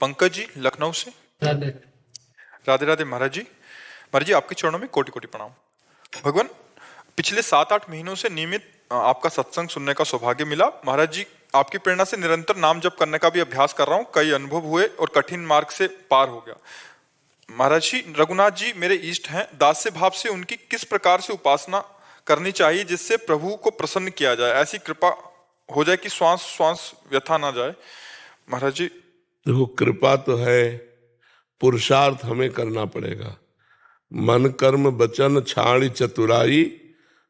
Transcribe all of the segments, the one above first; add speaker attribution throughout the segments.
Speaker 1: पंकज जी लखनऊ से।
Speaker 2: राधे।
Speaker 1: राधे राधे महाराज जी। महाराज जी आपके चरणों में कोटि कोटि प्रणाम। भगवान, पिछले 7-8 महीनों से नियमित आपका सत्संग सुनने का सौभाग्य मिला। महाराज जी आपकी प्रेरणा से निरंतर नाम जप करने का भी अभ्यास कर रहा हूँ। कई अनुभव हुए और कठिन मार्ग से पार हो गया। महाराज जी, रघुनाथ जी मेरे इष्ट हैं। दास्य भाव से उनकी किस प्रकार से उपासना करनी चाहिए जिससे प्रभु को प्रसन्न किया जाए? ऐसी कृपा हो जाए कि श्वास श्वास व्यथा ना जाए। महाराज जी
Speaker 3: देखो, कृपा तो है, पुरुषार्थ हमें करना पड़ेगा। मन कर्म वचन छाड़ी चतुराई,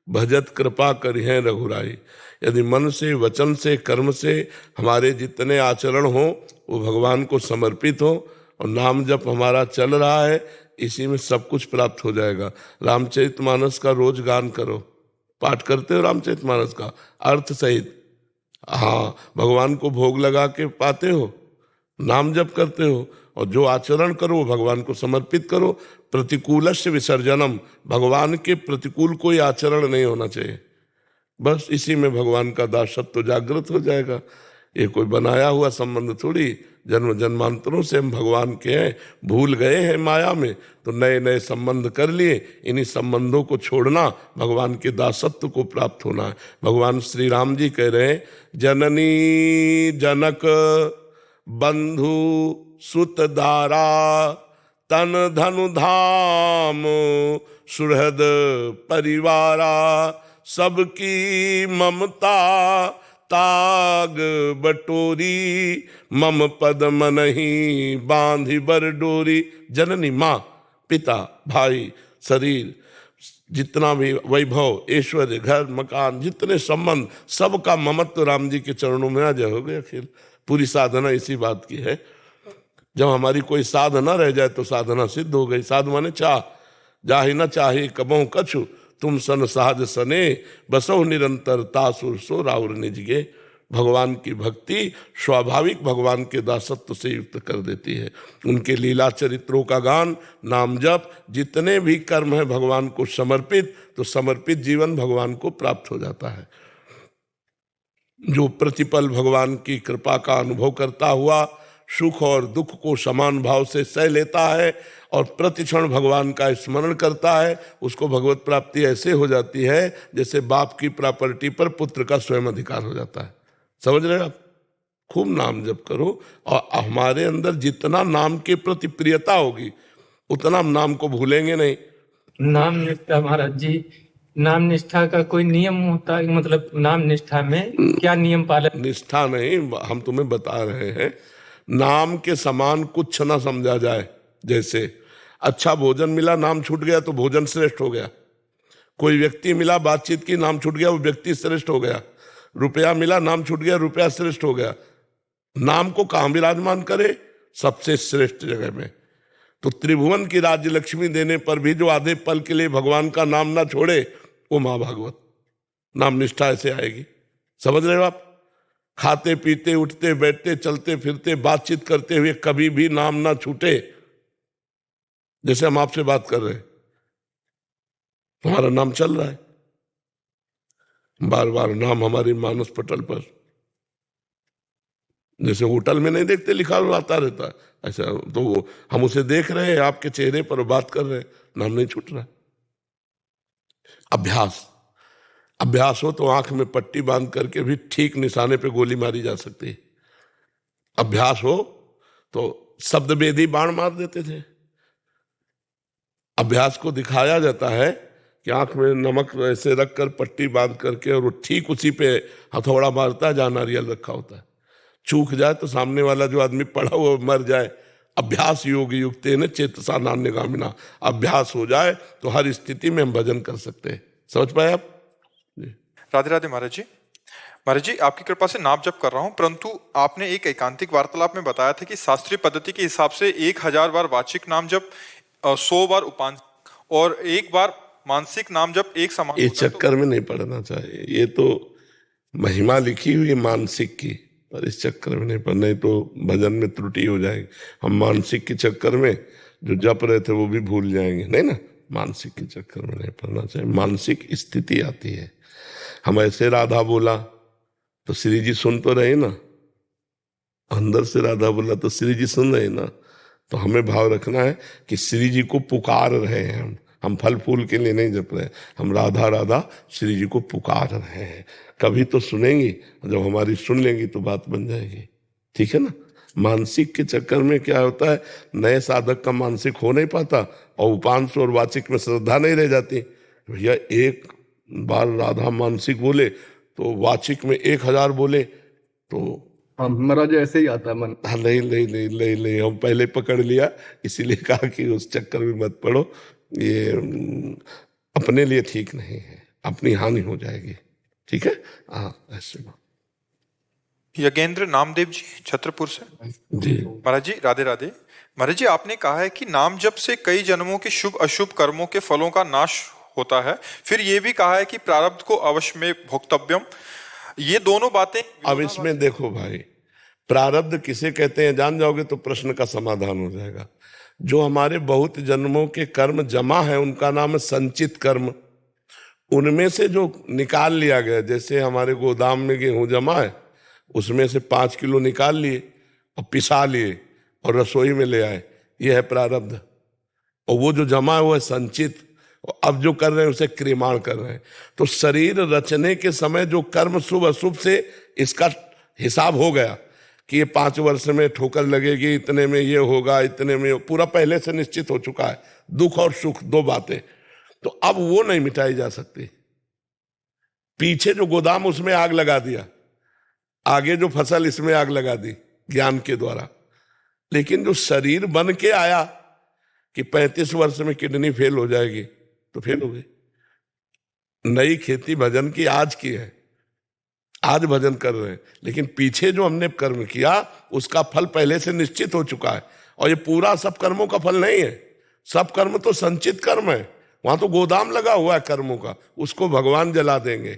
Speaker 3: भजत कृपा करिहें रघुराई। यदि मन से, वचन से, कर्म से हमारे जितने आचरण हो वो भगवान को समर्पित हो और नाम जप हमारा चल रहा है, इसी में सब कुछ प्राप्त हो जाएगा। रामचरितमानस का रोज गान करो, पाठ करते हो रामचरितमानस का अर्थ सहित। हाँ, भगवान को भोग लगा के पाते हो, नाम जप करते हो, और जो आचरण करो वो भगवान को समर्पित करो। प्रतिकूलस्य विसर्जनम, भगवान के प्रतिकूल कोई आचरण नहीं होना चाहिए। बस इसी में भगवान का दासत्व जागृत हो जाएगा। ये कोई बनाया हुआ संबंध थोड़ी, जन्म जन्मांतरों से हम भगवान के हैं, भूल गए हैं माया में तो नए नए संबंध कर लिए। इन्हीं संबंधों को छोड़ना भगवान के दासत्व को प्राप्त होना है। भगवान श्री राम जी कह रहे हैं, जननी जनक बंधु सुत दारा, तन धनु धाम सुहृद परिवारा, सबकी ममता ताग बटोरी, मम पद मनहि बांधि बर डोरी। जननी माँ, पिता, भाई, शरीर, जितना भी वैभव, ऐश्वर्य, घर, मकान, जितने संबंध, सबका ममत्व राम जी के चरणों में आ जाओगे। अखिल पूरी साधना इसी बात की है। जब हमारी कोई साधना रह जाए तो साधना सिद्ध हो गई। साध माने चाह, जाहि न चाहे कबहु कछु, तुम सन सहज सने, बसो निरंतर तासुर सो राउर निजगे। भगवान की भक्ति स्वाभाविक भगवान के दासत्व से युक्त कर देती है। उनके लीला चरित्रों का गान, नाम जप, जितने भी कर्म है भगवान को समर्पित, तो समर्पित जीवन भगवान को प्राप्त हो जाता है। जो प्रतिपल भगवान की कृपा का अनुभव करता हुआ सुख और दुख को समान भाव से सह लेता है और प्रतिक्षण भगवान का स्मरण करता है, उसको भगवत प्राप्ति ऐसे हो जाती है जैसे बाप की प्रॉपर्टी पर पुत्र का स्वयं अधिकार हो जाता है। समझ रहे हो आप? खूब नाम जप करो और हमारे अंदर जितना नाम के प्रति प्रियता होगी उतना हम नाम को भूलेंगे नहीं।
Speaker 2: नाम निष्ठा महाराज जी, नाम निष्ठा का कोई नियम होता है? मतलब नाम निष्ठा में क्या नियम पालन?
Speaker 3: निष्ठा नहीं, हम तुम्हें बता रहे हैं, नाम के समान कुछ ना समझा जाए। जैसे अच्छा भोजन मिला, नाम छूट गया तो भोजन श्रेष्ठ हो गया। कोई व्यक्ति मिला, बातचीत की, नाम छूट गया, वो व्यक्ति श्रेष्ठ हो गया। रुपया मिला, नाम छूट गया, रुपया श्रेष्ठ हो गया। नाम को कहां विराजमान करे? सबसे श्रेष्ठ जगह में। तो त्रिभुवन की राज्य लक्ष्मी देने पर भी जो आधे पल के लिए भगवान का नाम ना छोड़े, वो मां भागवत। नाम निष्ठा ऐसे आएगी। समझ रहे हो आप? खाते पीते, उठते बैठते, चलते फिरते, बातचीत करते हुए कभी भी नाम ना छूटे। जैसे हम आपसे बात कर रहे हैं, हमारा नाम चल रहा है, बार बार नाम हमारी मानस पटल पर। जैसे होटल में नहीं देखते लिखा हुआ आता रहता है, ऐसा तो हम उसे देख रहे हैं आपके चेहरे पर, बात कर रहे हैं, नाम नहीं छूट रहा। अभ्यास हो तो आंख में पट्टी बांध करके भी ठीक निशाने पे गोली मारी जा सकती है। अभ्यास हो तो शब्द भेदी बाण मार देते थे। अभ्यास को दिखाया जाता है कि आंख में नमक ऐसे रखकर पट्टी बांध करके, और वो ठीक उसी पे हथौड़ा मारता है जहां नारियल रखा होता है। चूक जाए तो सामने वाला जो आदमी पड़ा हुआ मर जाए। अभ्यास योग युक्तेन चेतसा नान्यगामिना। अभ्यास हो जाए तो हर स्थिति में हम भजन कर सकते हैं। समझ पाए आप?
Speaker 1: राधे राधे महाराज जी। महाराज जी आपकी कृपा से नाम जप कर रहा हूँ, परंतु आपने एक एकांतिक वार्तालाप में बताया था कि शास्त्रीय पद्धति के हिसाब से 1000 बार वाचिक नाम जप, 100 बार उपांशिक और 1 बार मानसिक नाम जप एक समान।
Speaker 3: ये चक्कर में नहीं पड़ना चाहिए। ये तो महिमा लिखी हुई है मानसिक की, पर इस चक्कर में नहीं पड़ना, नहीं तो भजन में त्रुटि हो जाएगी। हम मानसिक के चक्कर में जो जप रहे थे वो भी भूल जाएंगे। नहीं ना, मानसिक के चक्कर में नहीं पड़ना चाहिए। मानसिक स्थिति आती है। हम ऐसे राधा बोला तो श्री जी सुन तो रहे ना, अंदर से राधा बोला तो श्री जी सुन रहे हैं ना, तो हमें भाव रखना है कि श्री जी को पुकार रहे हैं हम फल फूल के लिए नहीं जप रहे हैं, हम राधा राधा श्री जी को पुकार रहे हैं। कभी तो सुनेंगी, जब हमारी सुन लेंगी तो बात बन जाएगी, ठीक है ना। मानसिक के चक्कर में क्या होता है, नए साधक का मानसिक हो नहीं पाता और उपांश और वाचिक में श्रद्धा नहीं रह जाती। भैया एक बार राधा मानसिक बोले तो वाचिक में 1000 बोले तो
Speaker 4: महाराज ऐसे ही आता है मन।
Speaker 3: हाँ, नहीं नहीं नहीं नहीं नहीं, हम पहले पकड़ लिया, इसीलिए कहा कि उस चक्कर में मत पड़ो, ये अपने लिए ठीक नहीं है, अपनी हानि हो जाएगी, ठीक है। हाँ ऐसे
Speaker 1: यज्ञेंद्र नामदेव जी छतरपुर से।
Speaker 3: जी।
Speaker 1: महाराज जी राधे राधे। महाराज जी आपने कहा है कि नाम जप से कई जन्मों के शुभ अशुभ कर्मों के फलों का नाश होता है, फिर ये भी कहा है कि प्रारब्ध को अवश्य में भोक्तव्यम। ये दोनों बातें
Speaker 3: अब इसमें देखो भाई, प्रारब्ध किसे कहते हैं जान जाओगे तो प्रश्न का समाधान हो जाएगा। जो हमारे बहुत जन्मों के कर्म जमा है उनका नाम है संचित कर्म। उनमें से जो निकाल लिया गया, जैसे हमारे गोदाम में गेहूं जमा है, उसमें से 5 किलो निकाल लिए और पिसा लिए और रसोई में ले आए, यह है प्रारब्ध। और वो जो जमा है वो है संचित, और अब जो कर रहे हैं उसे क्रियमाण कर रहे हैं। तो शरीर रचने के समय जो कर्म शुभ अशुभ से इसका हिसाब हो गया कि ये 5 वर्ष में ठोकर लगेगी, इतने में ये होगा, इतने में पूरा पहले से निश्चित हो चुका है। दुख और सुख 2 बातें, तो अब वो नहीं मिटाई जा सकती। पीछे जो गोदाम उसमें आग लगा दिया, आगे जो फसल इसमें आग लगा दी ज्ञान के द्वारा। लेकिन जो शरीर बन के आया कि 35 वर्ष में किडनी फेल हो जाएगी, तो फेल हो गई। नई खेती भजन की आज की है, आज भजन कर रहे हैं, लेकिन पीछे जो हमने कर्म किया उसका फल पहले से निश्चित हो चुका है। और ये पूरा सब कर्मों का फल नहीं है, सब कर्म तो संचित कर्म है, वहां तो गोदाम लगा हुआ है कर्मों का, उसको भगवान जला देंगे।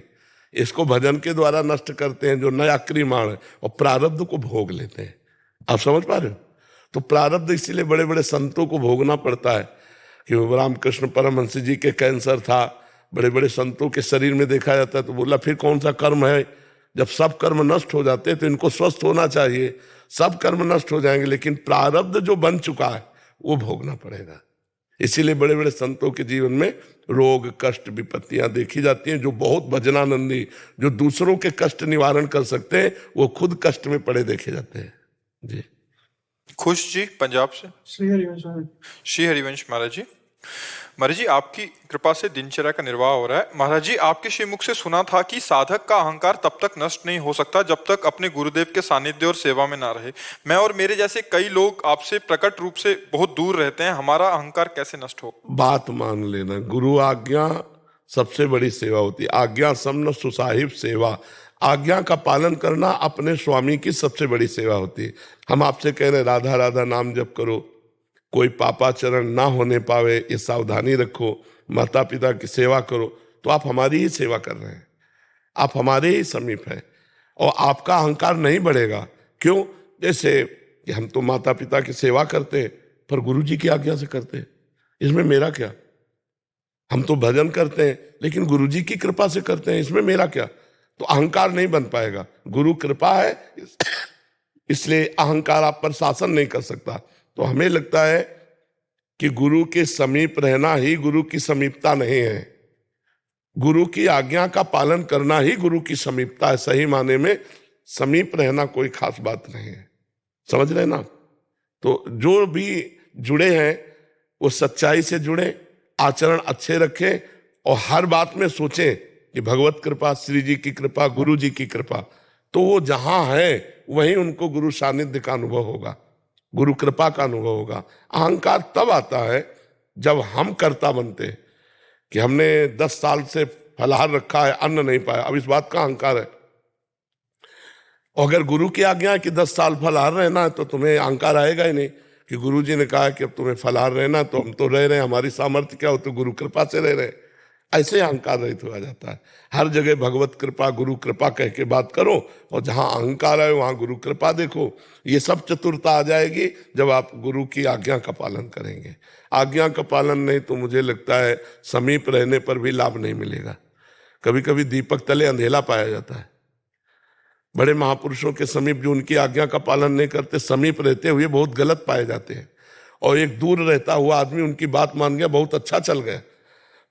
Speaker 3: इसको भजन के द्वारा नष्ट करते हैं जो नया क्रियमाण है, और प्रारब्ध को भोग लेते हैं। आप समझ पा रहे हो? तो प्रारब्ध इसीलिए बड़े बड़े संतों को भोगना पड़ता है। कि रामकृष्ण परमहंस जी के कैंसर था, बड़े बड़े संतों के शरीर में देखा जाता है, तो बोला फिर कौन सा कर्म है, जब सब कर्म नष्ट हो जाते हैं तो इनको स्वस्थ होना चाहिए। सब कर्म नष्ट हो जाएंगे, लेकिन प्रारब्ध जो बन चुका है वो भोगना पड़ेगा। इसीलिए बड़े बड़े संतों के जीवन में रोग कष्ट विपत्तियां देखी जाती हैं। जो बहुत भजनानंदी, जो दूसरों के कष्ट निवारण कर सकते हैं, वो खुद कष्ट में पड़े देखे जाते हैं। जी।
Speaker 1: खुश जी पंजाब से।
Speaker 4: श्री हरिवंश
Speaker 1: श्री हरिवंश महाराज जी। महाराज जी आपकी कृपा से दिनचर्या का निर्वाह हो रहा है। महाराज जी आपके श्रीमुख से सुना था कि साधक का अहंकार तब तक नष्ट नहीं हो सकता जब तक अपने गुरुदेव के सानिध्य और सेवा में ना रहे। मैं और मेरे जैसे कई लोग आपसे प्रकट रूप से बहुत दूर रहते हैं, हमारा अहंकार कैसे नष्ट हो?
Speaker 3: बात मान लेना, गुरु आज्ञा सबसे बड़ी सेवा होती है। आज्ञा समन सुसाहिब सेवा, आज्ञा का पालन करना अपने स्वामी की सबसे बड़ी सेवा होती है। हम आपसे कह रहे हैं राधा राधा नाम जप करो, कोई पापाचरण ना होने पावे ये सावधानी रखो, माता पिता की सेवा करो, तो आप हमारी ही सेवा कर रहे हैं, आप हमारे ही समीप हैं, और आपका अहंकार नहीं बढ़ेगा। क्यों? जैसे कि हम तो माता पिता की सेवा करते हैं पर गुरु जी की आज्ञा से करते हैं, इसमें मेरा क्या? हम तो भजन करते हैं लेकिन गुरु जी की कृपा से करते हैं, इसमें मेरा क्या? तो अहंकार नहीं बन पाएगा। गुरु कृपा है इसलिए अहंकार आप पर शासन नहीं कर सकता। तो हमें लगता है कि गुरु के समीप रहना ही गुरु की समीपता नहीं है, गुरु की आज्ञा का पालन करना ही गुरु की समीपता है। सही माने में समीप रहना कोई खास बात नहीं है, समझ रहे ना? तो जो भी जुड़े हैं वो सच्चाई से जुड़े, आचरण अच्छे रखें, और हर बात में सोचें कि भगवत कृपा, श्री जी की कृपा, गुरु जी की कृपा। तो वो जहां है वहीं उनको गुरु सानिध्य का अनुभव होगा, गुरु कृपा का अनुभव होगा। अहंकार तब आता है जब हम कर्ता बनते हैं कि हमने 10 साल से फलाहार रखा है, अन्न नहीं पाया, अब इस बात का अहंकार है। और अगर गुरु की आज्ञा है कि 10 साल फलाहार रहना है तो तुम्हें अहंकार आएगा ही नहीं कि गुरु जी ने कहा कि अब तुम्हें फलाहार रहना, तो हम तो रह रहे हैं, हमारी सामर्थ्य क्या हो, तो गुरु कृपा से रह रहे हैं। ऐसे अहंकार रहित हो जाता है। हर जगह भगवत कृपा गुरु कृपा कह के बात करो, और जहां अहंकार है वहां गुरु कृपा देखो। ये सब चतुरता आ जाएगी जब आप गुरु की आज्ञा का पालन करेंगे। आज्ञा का पालन नहीं तो मुझे लगता है समीप रहने पर भी लाभ नहीं मिलेगा। कभी कभी दीपक तले अंधेला पाया जाता है। बड़े महापुरुषों के समीप जो उनकी आज्ञा का पालन नहीं करते, समीप रहते हुए बहुत गलत पाए जाते हैं। और एक दूर रहता हुआ आदमी उनकी बात मान गया, बहुत अच्छा चल गया।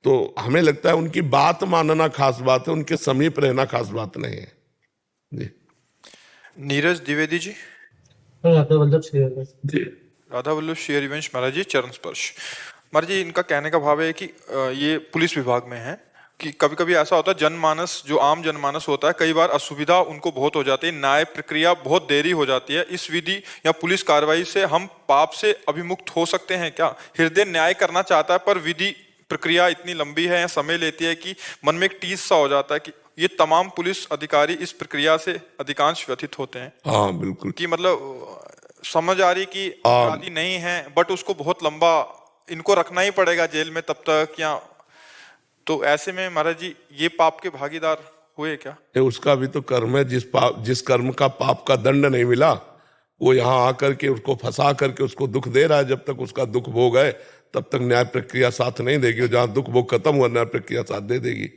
Speaker 3: तो हमें लगता है उनकी बात मानना खास बात है, उनके समीप रहना खास बात नहीं है जी।
Speaker 1: नीरज द्विवेदी जी।
Speaker 2: राधा वल्लभ शेर
Speaker 3: जी
Speaker 1: राधा वल्लभ श्री हरिवंश महाराज जी, चरण स्पर्श। महाराज जी, इनका कहने का भाव है कि ये पुलिस विभाग में है कि कभी कभी ऐसा होता है, जनमानस जो आम जनमानस होता है, कई बार असुविधा उनको बहुत हो जाती है, न्याय प्रक्रिया बहुत देरी हो जाती है। इस विधि या पुलिस कार्रवाई से हम पाप से अभिमुक्त हो सकते हैं क्या? हृदय न्याय करना चाहता है पर विधि प्रक्रिया इतनी लंबी है या समय लेती है कि मन में एक टीस सा हो जाता है कि ये तमाम पुलिस अधिकारी इस प्रक्रिया से अधिकांश व्यथित होते हैं।
Speaker 3: हाँ बिल्कुल।
Speaker 1: कि मतलब समझ आ रही कि अपराधी नहीं है बट उसको बहुत लंबा इनको रखना ही पड़ेगा जेल में तब तक, या तो ऐसे में महाराज जी ये पाप के भागीदार हुए क्या?
Speaker 3: उसका भी तो कर्म है। जिस कर्म का पाप का दंड नहीं मिला, वो यहाँ आकर के उसको फंसा करके उसको दुख दे रहा है। जब तक उसका दुख भोग है तब तक न्याय प्रक्रिया साथ नहीं देगी। जहां दुख भोग खत्म हुआ, न्याय प्रक्रिया साथ दे देगी।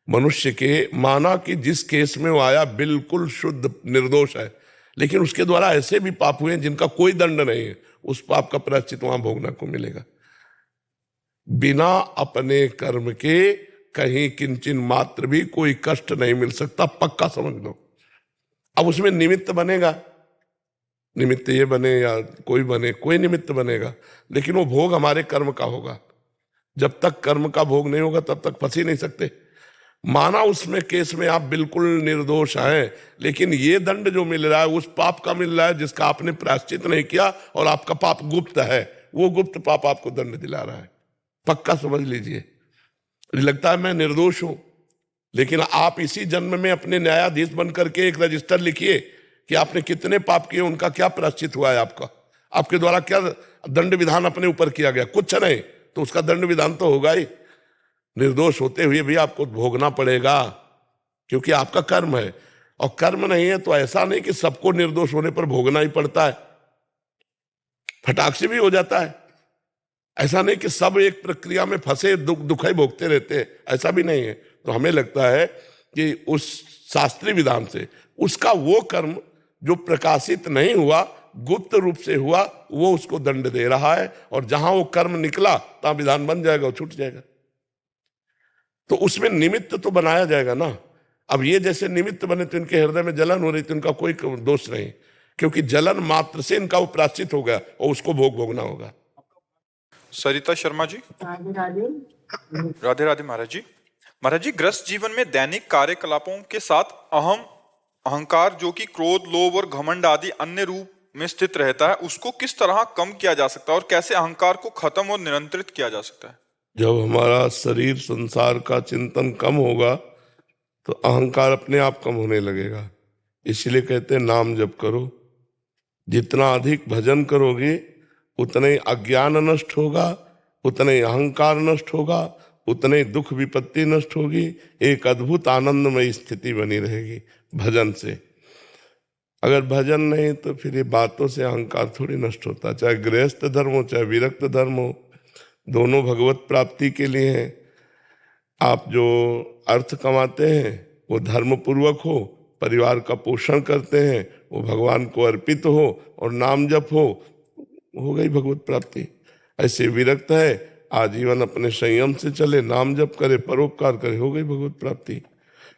Speaker 3: मनुष्य के माना कि जिस केस में वो आया बिल्कुल शुद्ध निर्दोष है, लेकिन उसके द्वारा ऐसे भी पाप हुए जिनका कोई दंड नहीं है, उस पाप का प्रायश्चित वहां भोगना को मिलेगा। बिना अपने कर्म के कहीं किंचिन मात्र भी कोई कष्ट नहीं मिल सकता, पक्का समझ लो। अब उसमें निमित्त बनेगा, निमित्त ये बने या कोई बने, कोई निमित्त बनेगा, लेकिन वो भोग हमारे कर्म का होगा। जब तक कर्म का भोग नहीं होगा तब तक फंस ही नहीं सकते। माना उसमें केस में आप बिल्कुल निर्दोष हैं, लेकिन ये दंड जो मिल रहा है उस पाप का मिल रहा है जिसका आपने प्रायश्चित नहीं किया, और आपका पाप गुप्त है। वो गुप्त पाप आपको दंड दिला रहा है, पक्का समझ लीजिए। लगता है मैं निर्दोष हूं, लेकिन आप इसी जन्म में अपने न्यायाधीश बनकर के एक रजिस्टर लिखिए कि आपने कितने पाप किए, उनका क्या प्रायश्चित हुआ है, आपके द्वारा क्या दंड विधान अपने ऊपर किया गया। कुछ नहीं तो उसका दंड विधान तो होगा ही। निर्दोष होते हुए भी आपको भोगना पड़ेगा, क्योंकि आपका कर्म है। और कर्म नहीं है तो ऐसा नहीं कि सबको निर्दोष होने पर भोगना ही पड़ता है, फटाक से भी हो जाता है। ऐसा नहीं कि सब एक प्रक्रिया में फंसे दुख ही भोगते रहते हैं, ऐसा भी नहीं है। तो हमें लगता है कि उस शास्त्रीय विधान से उसका वो कर्म जो प्रकाशित नहीं हुआ, गुप्त रूप से हुआ, वो उसको दंड दे रहा है। और जहां वो कर्म निकला तहां विधान बन जाएगा, वो छूट जाएगा। तो उसमें निमित्त तो बनाया जाएगा ना। अब ये जैसे निमित्त बने तो इनके हृदय में जलन हो रही, तो इनका कोई दोष नहीं, क्योंकि जलन मात्र से इनका वो प्रायश्चित हो गया और उसको भोगना होगा।
Speaker 1: सरिता शर्मा जी। राधे राधे महाराज जी। महाराज जी, ग्रस्त जीवन में दैनिक कार्यकलापों के साथ अहंकार जो कि क्रोध, लोभ और घमंड आदि अन्य रूप में स्थित रहता है, उसको किस तरह कम किया जा सकता है और कैसे अहंकार को खत्म और नियंत्रित किया जा सकता है?
Speaker 3: जब हमारा शरीर संसार का चिंतन कम होगा तो अहंकार अपने आप कम होने लगेगा। इसलिए कहते हैं नाम जप करो। जितना अधिक भजन करोगे उतना ही अज्ञान नष्ट होगा, उतना ही अहंकार नष्ट होगा, उतने दुख विपत्ति नष्ट होगी। एक अद्भुत आनंदमय स्थिति बनी रहेगी भजन से। अगर भजन नहीं तो फिर ये बातों से अहंकार थोड़ी नष्ट होता। चाहे गृहस्थ धर्म हो चाहे विरक्त धर्म हो, दोनों भगवत प्राप्ति के लिए हैं। आप जो अर्थ कमाते हैं वो धर्म पूर्वक हो, परिवार का पोषण करते हैं वो भगवान को अर्पित हो, और नाम जप हो गई भगवत प्राप्ति। ऐसे विरक्त है आजीवन अपने संयम से चले, नाम जप करे, परोपकार करे, हो गई भगवत प्राप्ति।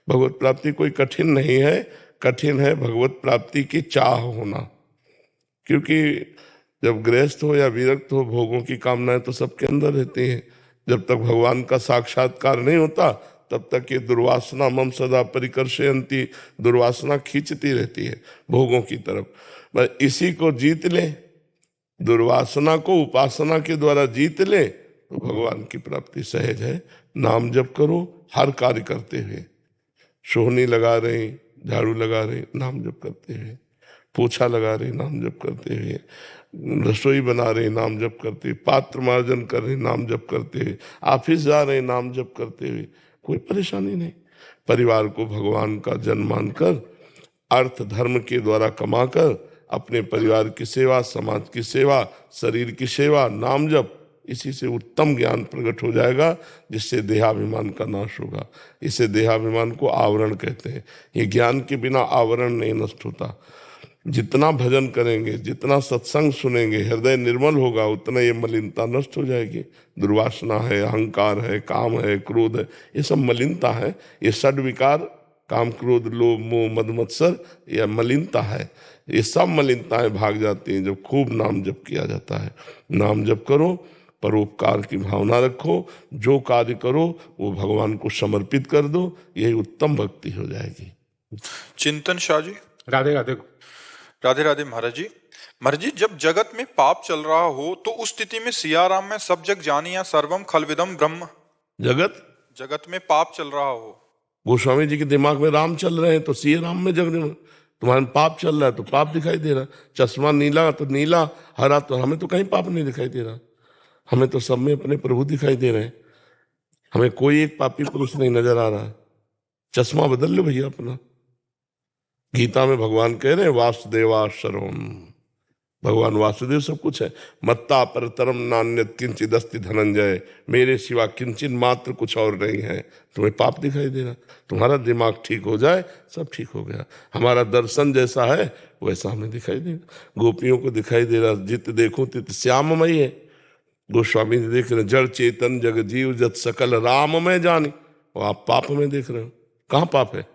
Speaker 3: भगवत प्राप्ति कोई कठिन नहीं है, कठिन है भगवत प्राप्ति की चाह होना। क्योंकि जब गृहस्थ हो या विरक्त हो, भोगों की कामनाएं तो सबके अंदर रहती हैं। जब तक भगवान का साक्षात्कार नहीं होता तब तक ये दुर्वासना मम सदा परिकर्षयन्ति, दुर्वासना खींचती रहती है भोगों की तरफ। बस इसी को जीत ले, दुर्वासना को उपासना के द्वारा जीत ले तो भगवान की प्राप्ति सहज है। नाम जप करो हर कार्य करते हुए, सोहनी लगा रहे, झाड़ू लगा रहे, नाम जप करते हुए, पोछा लगा रहे, नाम जप करते हुए, रसोई बना रहे, नाम जप करते हुए, पात्र मार्जन कर रहे, नाम जप करते हुए, ऑफिस जा रहे, नाम जप करते हुए, कोई परेशानी नहीं। परिवार को भगवान का जन मानकर अर्थ धर्म के द्वारा कमाकर अपने परिवार की सेवा, समाज की सेवा, शरीर की सेवा, नाम जप, इसी से उत्तम ज्ञान प्रकट हो जाएगा, जिससे देहाभिमान का नाश होगा। इसे देहाभिमान को आवरण कहते हैं। ये ज्ञान के बिना आवरण नहीं नष्ट होता। जितना भजन करेंगे, जितना सत्संग सुनेंगे, हृदय निर्मल होगा, उतना ये मलिनता नष्ट हो जाएगी। दुर्वासना है, अहंकार है, काम है, क्रोध है, ये सब मलिनता है। ये षड विकार, काम, क्रोध, लोभ, मोह, मद, मत्सर, यह मलिनता है। ये सब मलिनताएं भाग जाती हैं जब खूब नाम जप किया जाता है। नाम जप करो, परोपकार की भावना रखो, जो कार्य करो वो भगवान को समर्पित कर दो, यही उत्तम भक्ति हो जाएगी।
Speaker 1: चिंतन शाह जी।
Speaker 5: राधे राधे।
Speaker 1: राधे राधे महाराज जी। महाराज जी, जब जगत में पाप चल रहा हो तो उस स्थिति में सियाराम में सब जग जानिया सर्वम खलविदम ब्रह्म। जगत में पाप चल रहा हो,
Speaker 3: गोस्वामी जी के दिमाग में राम चल रहे हैं तो सिया राम में जग रहे हैं। तुम्हारे में पाप चल रहा है तो पाप दिखाई दे रहा। चश्मा नीला तो नीला, हरा तो हमें तो कहीं पाप नहीं दिखाई दे रहा। हमें तो सब में अपने प्रभु दिखाई दे रहे हैं। हमें कोई एक पापी पुरुष नहीं नजर आ रहा। चश्मा बदल लो भैया अपना। गीता में भगवान कह रहे हैं वासुदेवा सर्वम, भगवान वासुदेव सब कुछ है। मत्ता परतरम नान्यत किंचित अस्ति धनंजय, मेरे सिवा किंचित मात्र कुछ और नहीं है। तुम्हें पाप दिखाई दे रहा। तुम्हारा दिमाग ठीक हो जाए सब ठीक हो गया। हमारा दर्शन जैसा है वैसा हमें दिखाई देगा। गोपियों को दिखाई दे रहा जित देखो तित श्याममय है। गोस्वामी जी देख रहे जड़ चेतन जग जीव जत सकल राममय जानी, और आप पाप में देख रहे हो। कहाँ पाप है?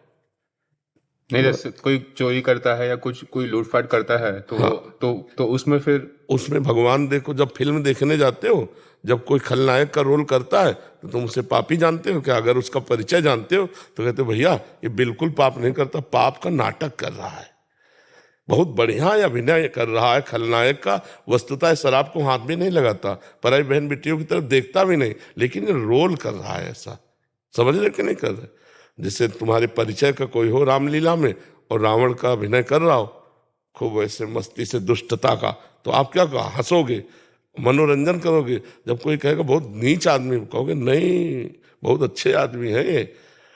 Speaker 5: नहीं, जैसे कोई चोरी करता है या कुछ कोई लूटपाट करता है तो
Speaker 3: हाँ।
Speaker 5: तो उसमें फिर
Speaker 3: उसमें भगवान देखो, जब फिल्म देखने जाते हो, जब कोई खलनायक का रोल करता है तो तुम उसे पापी जानते हो क्या? अगर उसका परिचय जानते हो तो कहते हो भैया ये बिल्कुल पाप नहीं करता, पाप का नाटक कर रहा है, बहुत बढ़िया अभिनय कर रहा है खलनायक का। वस्तुतः शराब को हाथ भी नहीं लगाता, पराई बहन बेटियों की तरफ देखता भी नहीं, लेकिन ये रोल कर रहा है ऐसा। समझ रहे कि नहीं कर रहे? जिससे तुम्हारे परिचय का कोई हो रामलीला में और रावण का अभिनय कर रहा हो खूब ऐसे मस्ती से दुष्टता का, तो आप क्या कहा? हंसोगे, मनोरंजन करोगे। जब कोई कहेगा बहुत नीच आदमी, कहोगे नहीं बहुत अच्छे आदमी है ये।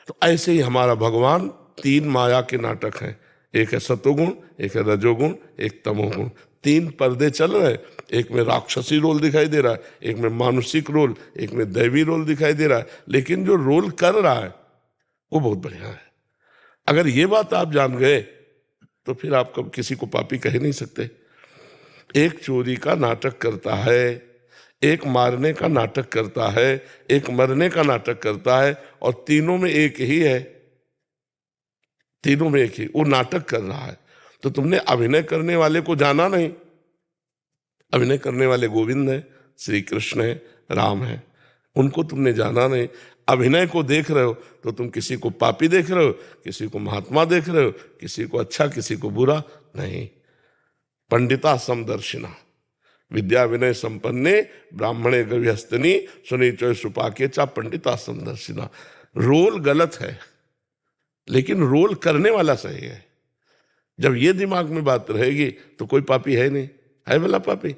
Speaker 3: तो ऐसे ही हमारा भगवान तीन माया के नाटक हैं। एक है सतोगुण, एक है रजोगुण, एक तमोगुण। तीन पर्दे चल रहे हैं। एक में राक्षसी रोल दिखाई दे रहा है, एक में मानुषिक रोल, एक में दैवी रोल दिखाई दे रहा है। लेकिन जो रोल कर रहा है वो बहुत बढ़िया है। अगर ये बात आप जान गए तो फिर आप कब किसी को पापी कह नहीं सकते। एक चोरी का नाटक करता है, एक मारने का नाटक करता है, एक मरने का नाटक करता है, और तीनों में एक ही है। तीनों में एक ही, वो नाटक कर रहा है। तो तुमने अभिनय करने वाले को जाना नहीं। अभिनय करने वाले गोविंद है, श्री कृष्ण है, राम है, उनको तुमने जाना नहीं। अभिनय को देख रहे हो तो तुम किसी को पापी देख रहे हो, किसी को महात्मा देख रहे हो, किसी को अच्छा किसी को बुरा नहीं। पंडिता समदर्शिना विद्या विनय संपन्ने ब्राह्मणे गविहस्तनी सुनी चोय सुपाके चा पंडिता समदर्शिना। रोल गलत है लेकिन रोल करने वाला सही है। जब ये दिमाग में बात रहेगी तो कोई पापी है नहीं। है भला पापी?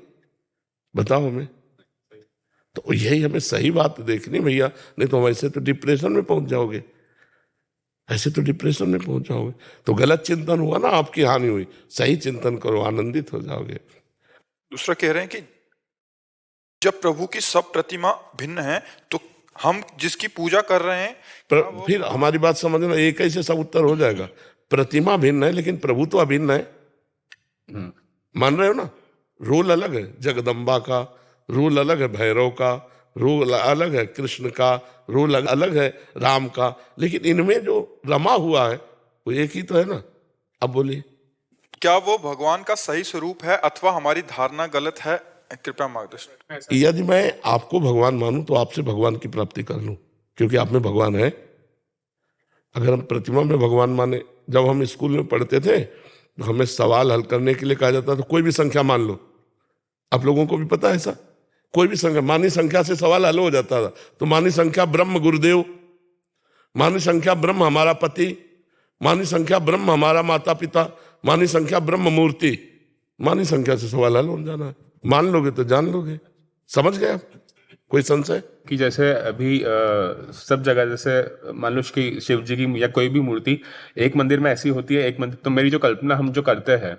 Speaker 3: बताओ हमें। तो यही हमें सही बात देखनी भैया, नहीं तो हम ऐसे तो डिप्रेशन में पहुंच जाओगे। ऐसे तो डिप्रेशन में पहुंच जाओगे। तो गलत चिंतन हुआ ना, आपकी हानि हुई। सही चिंतन करो, आनंदित हो जाओगे।
Speaker 1: दूसरा कह रहे हैं कि जब प्रभु की सब प्रतिमा भिन्न है तो हम जिसकी पूजा कर रहे हैं
Speaker 3: फिर हमारी बात समझना, एक ऐसे सब उत्तर हो जाएगा। प्रतिमा भिन्न है लेकिन प्रभु तो अभिन्न है। मान रहे हो ना? रोल अलग है जगदम्बा का, रोल अलग है भैरव का, रोल अलग है कृष्ण का, रोल अलग है राम का, लेकिन इनमें जो रमा हुआ है वो एक ही तो है ना। अब बोलिए,
Speaker 1: क्या वो भगवान का सही स्वरूप है अथवा हमारी धारणा गलत है? कृपया मार्गदर्शन।
Speaker 3: यदि मैं आपको भगवान मानूं तो आपसे भगवान की प्राप्ति कर लूं, क्योंकि आप में भगवान है। अगर हम प्रतिमा में भगवान माने, जब हम स्कूल में पढ़ते थे तो हमें सवाल हल करने के लिए कहा जाता था कोई भी संख्या मान लो। आप लोगों को भी पता है ऐसा? कोई भी संख्या, मानी संख्या से सवाल हल हो जाता था। तो मानी संख्या ब्रह्म गुरुदेव, मानी संख्या ब्रह्म हमारा पति, मानी संख्या ब्रह्म हमारा माता पिता, मानी संख्या ब्रह्म मूर्ति। मानी संख्या से सवाल हल हो जाना है। मान लोगे तो जान लोगे। समझ गए आप? कोई संशय?
Speaker 5: कि जैसे अभी सब जगह जैसे मान लो कि शिव जी की या कोई भी मूर्ति एक मंदिर में ऐसी होती है, एक मंदिर, तो मेरी जो कल्पना हम जो करते हैं,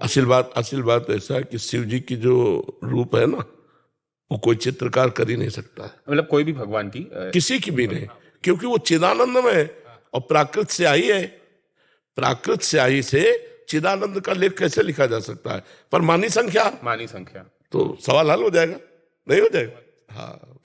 Speaker 3: असल बात ऐसा है कि शिव जी की जो रूप है ना वो कोई चित्रकार कर ही नहीं सकता है,
Speaker 5: मतलब कोई भी भगवान की
Speaker 3: किसी की भी नहीं, क्योंकि वो चिदानंद में है और प्राकृत से आई है। प्राकृत से आई से चिदानंद का लेख कैसे लिखा जा सकता है? पर मानी संख्या,
Speaker 5: मानी संख्या।
Speaker 3: तो सवाल हल हो जाएगा, नहीं हो जाएगा? हाँ।